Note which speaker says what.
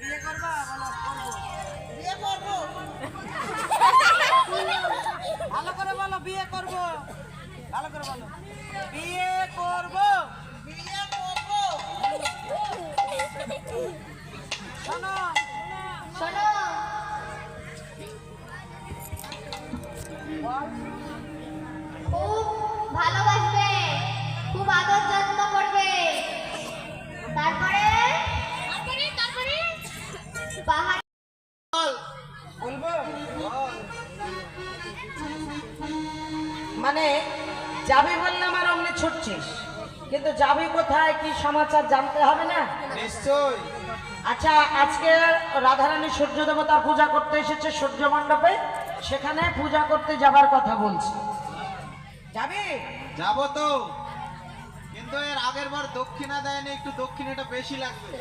Speaker 1: বিয়ে করবা? বলো করবো। বিয়ে করবো। ভালো করে বলো, বিয়ে করবো। ভালো করে বলো, বিয়ে করবো। বিয়ে করবো। শোনো
Speaker 2: শোনো, খুব ভালোবাসবে, খুব আদর যত্ন করবে। তারপরে পাহাড়
Speaker 1: বলবো। মানে যাবি বললাম আর অমনি ছুটছিস, কিন্তু যাবি কোথায়, কি সমাচার জানতে হবে না?
Speaker 3: নিশ্চয়।
Speaker 1: আচ্ছা, আজকে রাধারানী সূর্য দেবতার পূজা করতে এসেছে সূর্য মণ্ডপে, সেখানে পূজা করতে যাবার কথা বলছি। যাবি?
Speaker 3: যাবো তো, কিন্তু এর আগের বার দক্ষিণা দেয়নি, একটু দক্ষিণাটা বেশি লাগবে।